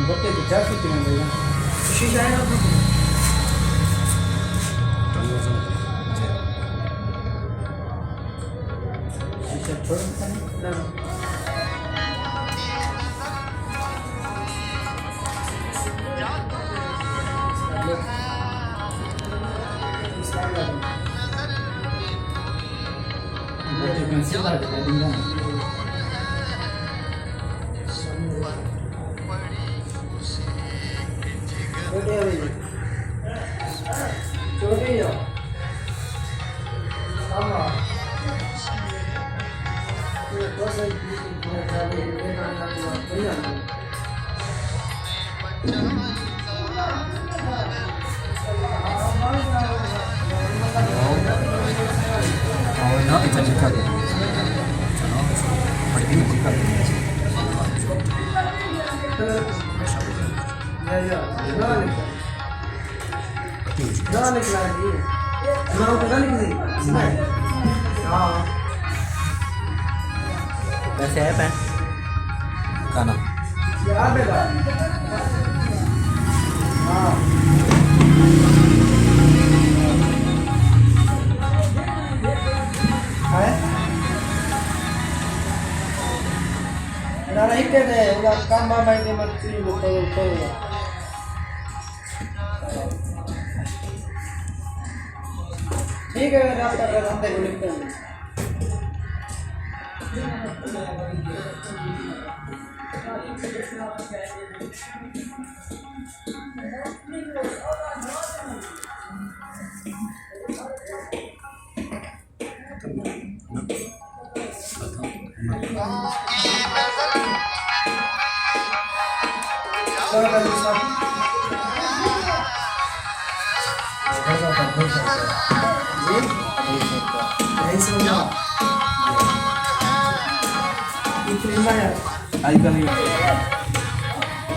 बच्चे तो चार फीट में गए शीशा है ना शीशा छोड़ ना No, kita cakap dia. Hari ini kita. वैसे है pan Kanan. Nara ikan deh, udah kambang main di mati betul. ठीक है रात का रास्ते को लिखते हैं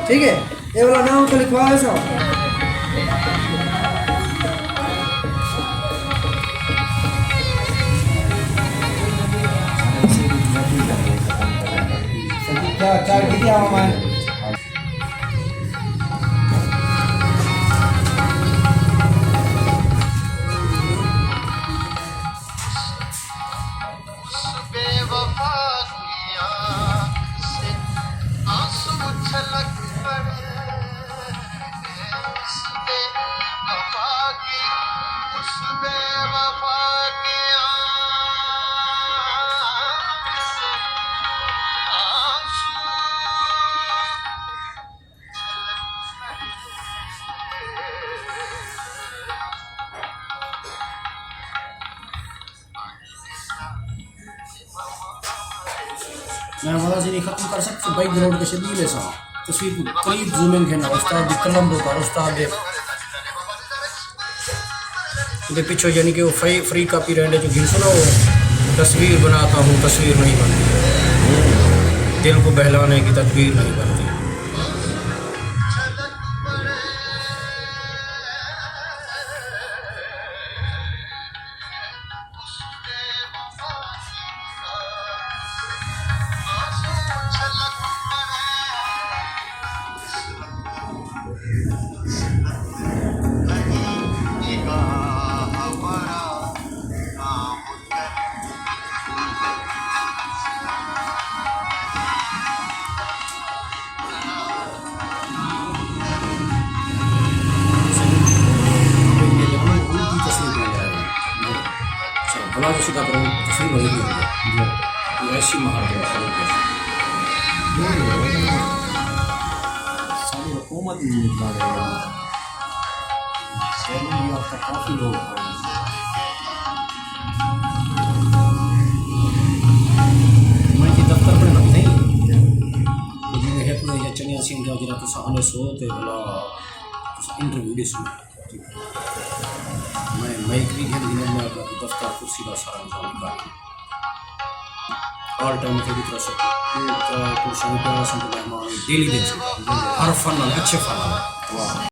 ठीक है ये वाला नाम तो लिखवा है सब चार कितनी आवाम है मैं वाला जी खत्म कर सकते बैकग्राउंड के शदील सा तस्वीर को करीब जूमिंग है ना उस्ताद दी कलम होता उस्ताद दे पीछे यानी कि वो फ्री कॉपी रहने जो घिन सुनो तस्वीर बनाता हूँ तस्वीर नहीं बनती दिल को बहलाने की तदबीर नहीं बनती बड़ा तो सीधा करो तस्वीर बनेगी ये ऐसी महारत सारी हुकूमत नहीं निकला रहे हैं सैलरी आपका काफ़ी लोग मैं कि दफ्तर पर नहीं मुझे है तो ये चनिया सिंह का जरा तो सामने सोते वाला इंटरव्यू दे सुन मैं करी है दिन में आपका दफ्तर कुर्सी का सारा निकाल ऑल टाइम के भी तरह से कुर्सी पे आसन पे मेहमान डेली दे हर फन अच्छे फन वाह